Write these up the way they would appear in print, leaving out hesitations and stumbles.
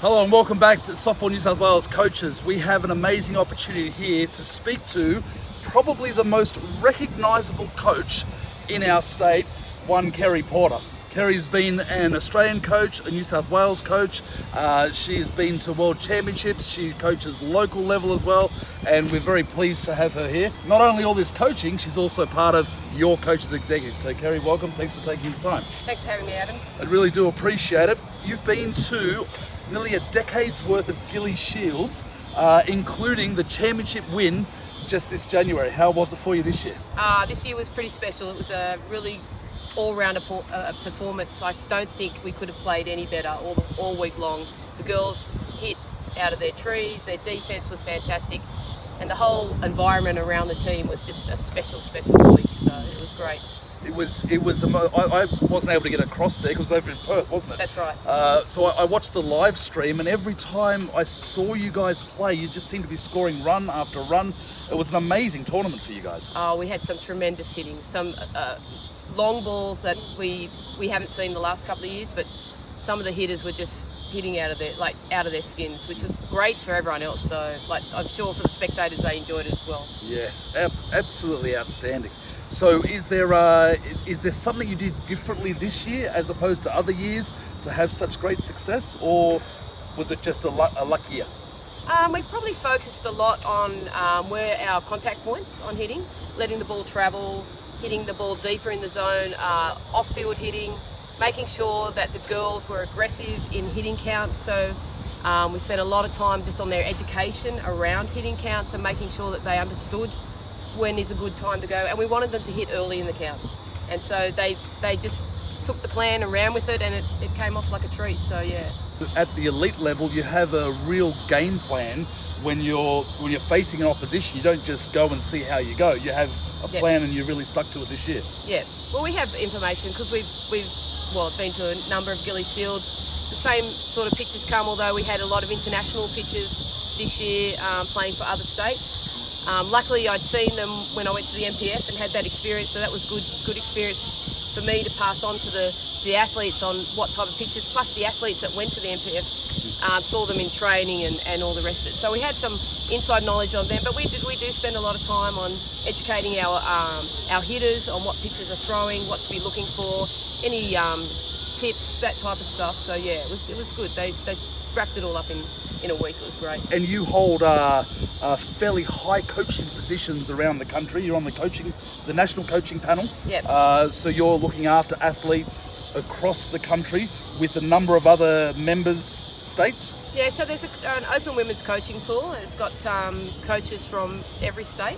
Hello and welcome back to Softball NSW Coaches. We have an amazing opportunity here to speak to probably the most recognisable coach in our state, one Kerrie Porter. Kerrie's been an Australian coach, a New South Wales coach. She has been to World Championships. She coaches local level as well, and we're very pleased to have her here. Not only all this coaching, she's also part of your Coaches Executive. So Kerrie, welcome. Thanks for taking the time. Thanks for having me, Adam. I really do appreciate it. You've been to nearly a decade's worth of Gilly Shields, including the championship win just this January. How was it for you this year? This year was pretty special. It was a really all-round performance. I don't think we could have played any better all week long. The girls hit out of their trees, their defence was fantastic, and the whole environment around the team was just a special week, so it was great. I wasn't able to get across there because it was over in Perth, wasn't it? That's right. So I watched the live stream, and every time I saw you guys play, you just seemed to be scoring run after run. It was an amazing tournament for you guys. We had some tremendous hitting, some long balls that we haven't seen the last couple of years, but some of the hitters were just hitting out of their skins, which was great for everyone else. So, I'm sure for the spectators, they enjoyed it as well. Yes, absolutely outstanding. So, is there something you did differently this year as opposed to other years to have such great success, or was it just a luck year? We probably focused a lot on where our contact points on hitting, letting the ball travel, hitting the ball deeper in the zone, off-field hitting, making sure that the girls were aggressive in hitting counts. So we spent a lot of time just on their education around hitting counts and making sure that they understood when is a good time to go. And we wanted them to hit early in the count. And so they just took the plan and ran with it, and it came off like a treat. So yeah. At the elite level, you have a real game plan. When you're facing an opposition, you don't just go and see how you go. You have a plan, and you really stuck to it this year. Yeah. Well, we have information because we've been to a number of Gilly Shields. The same sort of pitches come, although we had a lot of international pitches this year playing for other states. Luckily, I'd seen them when I went to the MPF and had that experience, so that was good experience for me to pass on to the athletes on what type of pitches, plus the athletes that went to the MPF saw them in training and all the rest of it. So we had some inside knowledge on them, but we do spend a lot of time on educating our hitters on what pitches are throwing, what to be looking for, any tips, that type of stuff. So yeah, it was good. They wrapped it all up in a week. It was great. And you hold fairly high coaching positions around the country. You're on the national coaching panel. Yep. So you're looking after athletes across the country with a number of other members states. Yeah, so there's an open women's coaching pool. It's got coaches from every state,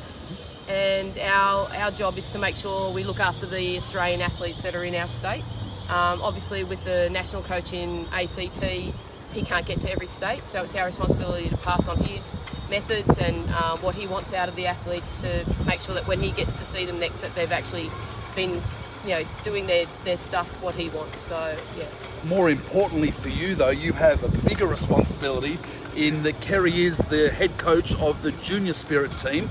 and our job is to make sure we look after the Australian athletes that are in our state. Obviously, with the national coach in ACT, he can't get to every state, so it's our responsibility to pass on his methods and what he wants out of the athletes to make sure that when he gets to see them next, that they've actually been doing their stuff what he wants. So yeah. More importantly for you though, you have a bigger responsibility in that Kerrie is the head coach of the Junior Spirit team,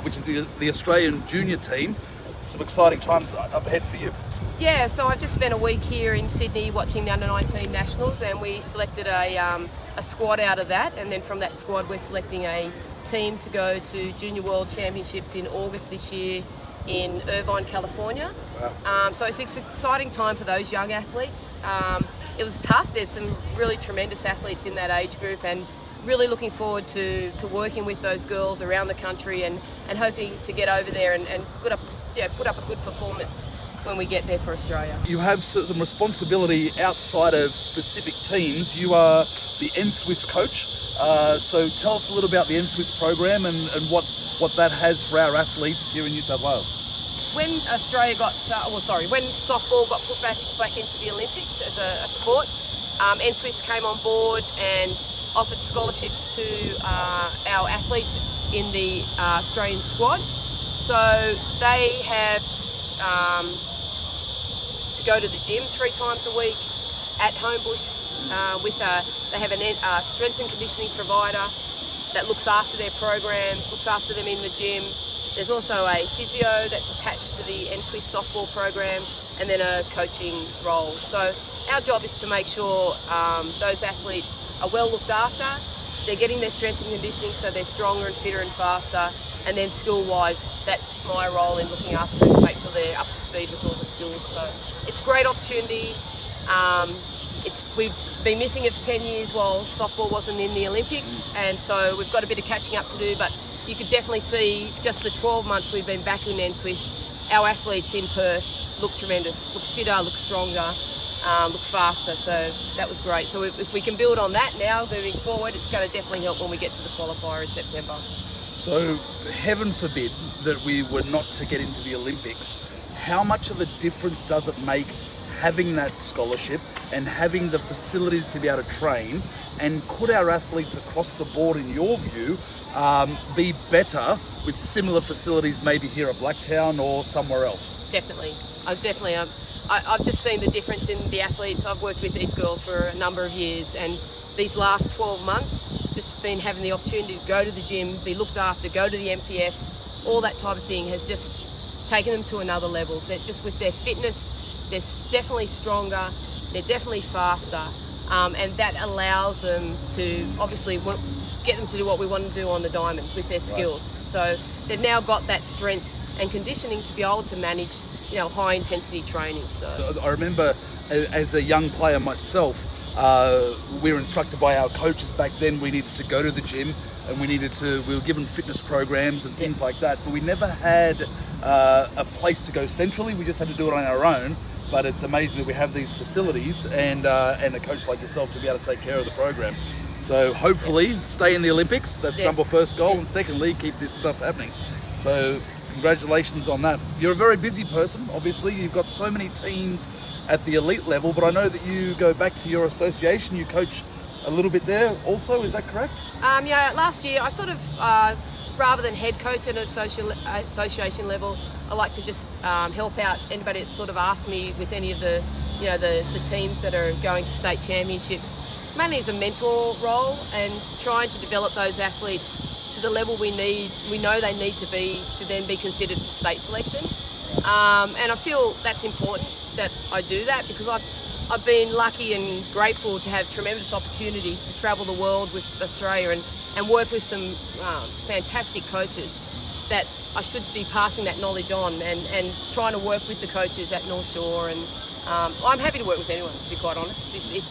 which is the Australian junior team. Some exciting times up ahead for you. Yeah, so I've just spent a week here in Sydney watching the Under-19 Nationals, and we selected a squad out of that, and then from that squad we're selecting a team to go to Junior World Championships in August this year in Irvine, California. Wow. So it's an exciting time for those young athletes. It was tough. There's some really tremendous athletes in that age group, and really looking forward to working with those girls around the country and hoping to get over there and put up a good performance when we get there for Australia. You have some responsibility outside of specific teams. You are the NSW coach. So tell us a little about the NSW program and what that has for our athletes here in New South Wales. When Australia when softball got put back into the Olympics as a sport, NSW came on board and offered scholarships to our athletes in the Australian squad. So they have to go to the gym 3 times a week at Homebush. They have a strength and conditioning provider that looks after their programs, looks after them in the gym. There's also a physio that's attached to the NSW softball program, and then a coaching role. So our job is to make sure those athletes are well looked after, they're getting their strength and conditioning so they're stronger and fitter and faster, and then skill-wise, that's my role in looking after them to make sure they're up to speed with all the skills. So it's a great opportunity. We've been missing it for 10 years while softball wasn't in the Olympics, and so we've got a bit of catching up to do, but you could definitely see just the 12 months we've been back in NSW, our athletes in Perth look tremendous, look fitter, look stronger, look faster, so that was great. So if we can build on that now moving forward, it's going to definitely help when we get to the qualifier in September. So heaven forbid that we were not to get into the Olympics, how much of a difference does it make having that scholarship and having the facilities to be able to train? And could our athletes across the board, in your view, be better with similar facilities maybe here at Blacktown or somewhere else? Definitely. I've just seen the difference in the athletes. I've worked with these girls for a number of years, and these last 12 months, just been having the opportunity to go to the gym, be looked after, go to the MPF, all that type of thing has just taken them to another level. They're just with their fitness, they're definitely stronger, they're definitely faster, and that allows them to obviously get them to do what we want to do on the diamond with their skills. Right. So they've now got that strength and conditioning to be able to manage, high intensity training. So I remember as a young player myself, we were instructed by our coaches back then. We needed to go to the gym, and we were given fitness programs and things like that, but we never had a place to go centrally. We just had to do it on our own. But it's amazing that we have these facilities and a coach like yourself to be able to take care of the program. So hopefully stay in the Olympics. That's number first goal, and secondly, keep this stuff happening. So congratulations on that. You're a very busy person, obviously. You've got so many teams at the elite level, but I know that you go back to your association. You coach a little bit there also, is that correct? Last year I sort of, rather than head coach at an association level, I like to just help out anybody that sort of asks me with any of the teams that are going to state championships, mainly as a mentor role and trying to develop those athletes to the level we know they need to be to then be considered for state selection. And I feel that's important that I do that, because I've been lucky and grateful to have tremendous opportunities to travel the world with Australia and work with some fantastic coaches that I should be passing that knowledge on and trying to work with the coaches at North Shore. And I'm happy to work with anyone, to be quite honest. If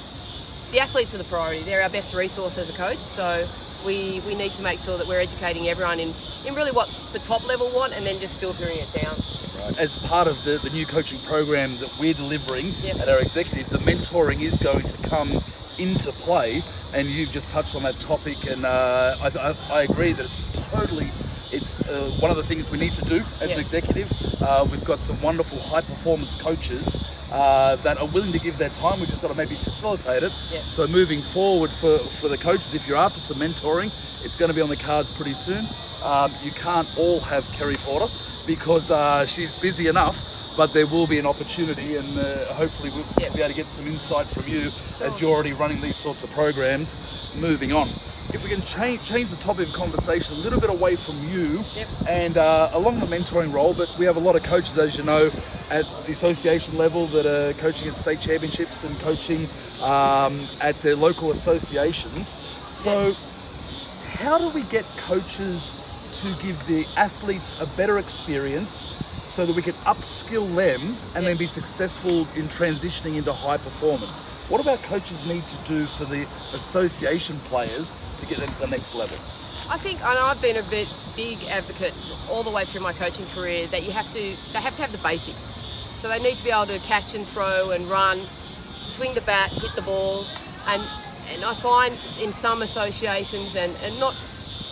the athletes are the priority. They're our best resource as a coach, so we need to make sure that we're educating everyone in really what the top level want, and then just filtering it down. Right. As part of the new coaching program that we're delivering at our executive, the mentoring is going to come into play, and you've just touched on that topic, and I agree that it's one of the things we need to do as an executive. We've got some wonderful high performance coaches that are willing to give their time. We've just got to maybe facilitate it. So moving forward for the coaches, if you're after some mentoring, it's going to be on the cards pretty soon. You can't all have Kerrie Porter because she's busy enough, but there will be an opportunity, and hopefully we'll be able to get some insight from you as you're already running these sorts of programs. Moving on, if we can change the topic of conversation a little bit away from you and along the mentoring role, but we have a lot of coaches, as you know, at the association level that are coaching at state championships and coaching at their local associations. So how do we get coaches to give the athletes a better experience so that we can upskill them and then be successful in transitioning into high performance? What about coaches need to do for the association players to get them to the next level? I think, and I've been a big advocate all the way through my coaching career, that they have to have the basics. So they need to be able to catch and throw and run, swing the bat, hit the ball, and I find in some associations, and not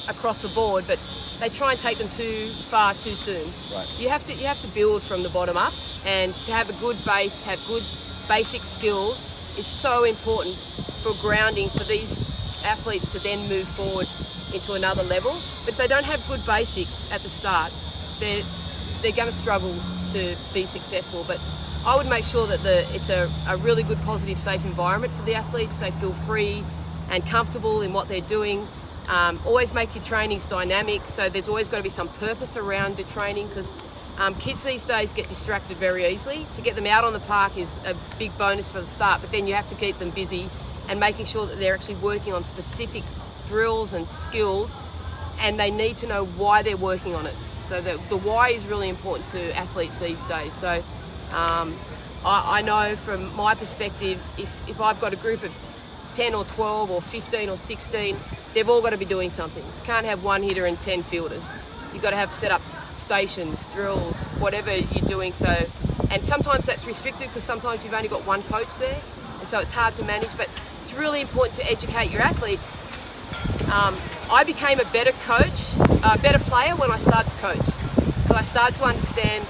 across the board, but they try and take them too far too soon. Right. You have to build from the bottom up, and to have a good base, have good basic skills is so important for grounding for these athletes to then move forward into another level. But if they don't have good basics at the start, they're going to struggle to be successful. But I would make sure that it's a really good, positive, safe environment for the athletes. They feel free and comfortable in what they're doing. Always make your trainings dynamic, so there's always got to be some purpose around the training, because Kids these days get distracted very easily. To get them out on the park is a big bonus for the start, but then you have to keep them busy and making sure that they're actually working on specific drills and skills, and they need to know why they're working on it. So the why is really important to athletes these days. So I know from my perspective, if I've got a group of 10 or 12 or 15 or 16, they've all got to be doing something. You can't have one hitter and 10 fielders. You've got to have set up stations, drills, whatever you're doing. So, and sometimes that's restricted because sometimes you've only got one coach there, and so it's hard to manage, but it's really important to educate your athletes. I became a better coach, a better player when I started to coach, because I started to understand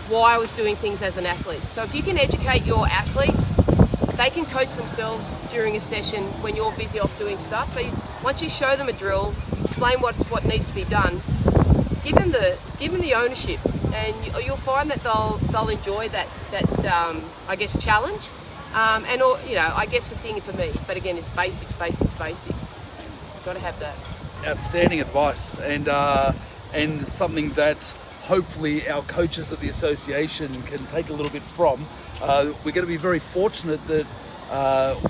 why I was doing things as an athlete. So if you can educate your athletes, they can coach themselves during a session when you're busy off doing stuff. So once you show them a drill, explain what needs to be done, give them the ownership, and you'll find that they'll enjoy that I guess challenge. And I guess the thing for me, but again, is basics. Got to have that. Outstanding advice, and something that hopefully our coaches at the association can take a little bit from. We're going to be very fortunate that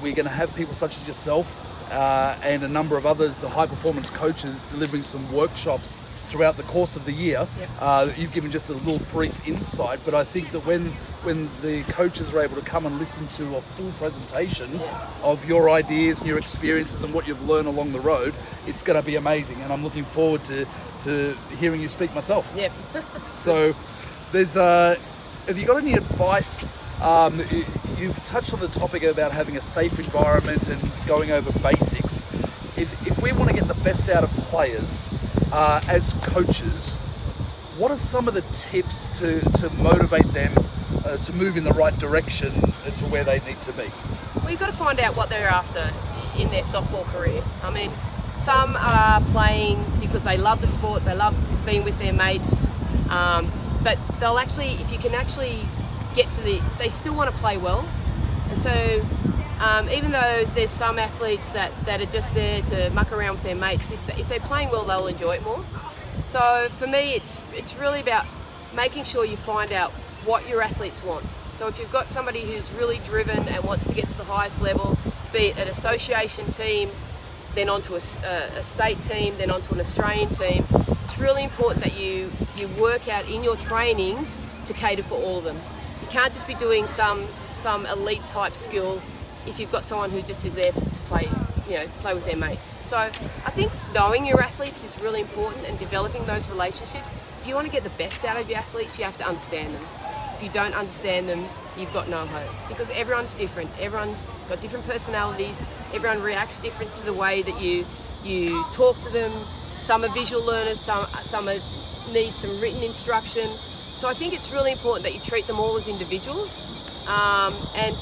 we're going to have people such as yourself and a number of others, the high performance coaches, delivering some workshops throughout the course of the year. Yep. You've given just a little brief insight, but I think that when the coaches are able to come and listen to a full presentation of your ideas and your experiences and what you've learned along the road, it's going to be amazing, and I'm looking forward to hearing you speak myself. Yep. So have you got any advice? You've touched on the topic about having a safe environment and going over basics. If we want to get the best out of players as coaches, what are some of the tips to motivate them to move in the right direction to where they need to be? Well, you've got to find out what they're after in their softball career. I mean, some are playing because they love the sport, they love being with their mates, but they'll actually, if you can actually get to they still want to play well. And so even though there's some athletes that are just there to muck around with their mates, if they're playing well, they'll enjoy it more. So for me, it's really about making sure you find out what your athletes want. So if you've got somebody who's really driven and wants to get to the highest level, be it an association team, then onto a state team, then onto an Australian team, it's really important that you work out in your trainings to cater for all of them. You can't just be doing some elite type skill if you've got someone who just is there to play with their mates. So I think knowing your athletes is really important, and developing those relationships. If you want to get the best out of your athletes, you have to understand them. If you don't understand them, you've got no hope, because everyone's different. Everyone's got different personalities. Everyone reacts different to the way that you talk to them. Some are visual learners, some need some written instruction. So I think it's really important that you treat them all as individuals, and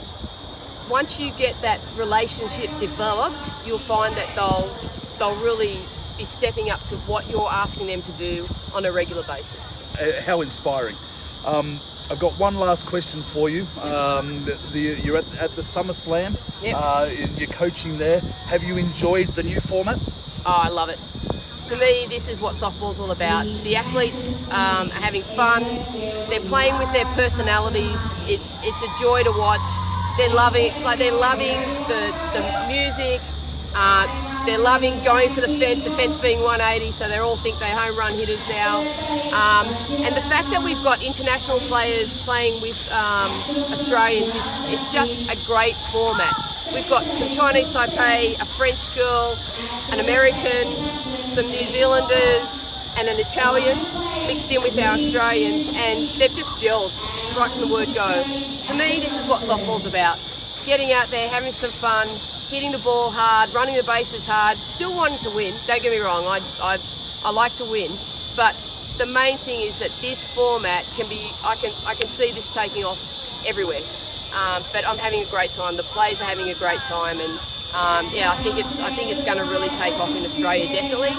once you get that relationship developed, you'll find that they'll really be stepping up to what you're asking them to do on a regular basis. How inspiring. I've got one last question for you. You're at the Summer Slam. Yep. You're coaching there. Have you enjoyed the new format? Oh, I love it. To me, this is what softball's all about. The athletes are having fun. They're playing with their personalities. It's a joy to watch. They're loving the music. They're loving going for the fence being 180, so they all think they're home run hitters now. And the fact that we've got international players playing with Australians, it's just a great format. We've got some Chinese Taipei, a French girl, an American, some New Zealanders, and an Italian mixed in with our Australians, and they've just gelled right from the word go. To me, this is what softball's about. Getting out there, having some fun, hitting the ball hard, running the bases hard, still wanting to win. Don't get me wrong, I like to win, but the main thing is that this format can be, I can see this taking off everywhere. But I'm having a great time. The players are having a great time, and I think it's going to really take off in Australia, definitely.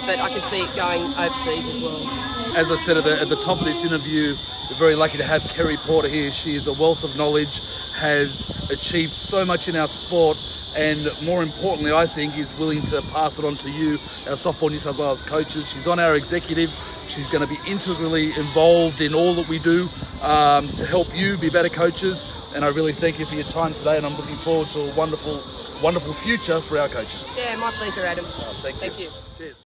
But I can see it going overseas as well. as I said at the top of this interview, we're very lucky to have Kerrie Porter here. She is a wealth of knowledge, has achieved so much in our sport, and more importantly, I think, is willing to pass it on to you, our Softball New South Wales coaches. She's on our executive. She's going to be integrally involved in all that we do to help you be better coaches. And I really thank you for your time today, and I'm looking forward to a wonderful, wonderful future for our coaches. Yeah, my pleasure, Adam. Thank you. Thank you. Cheers.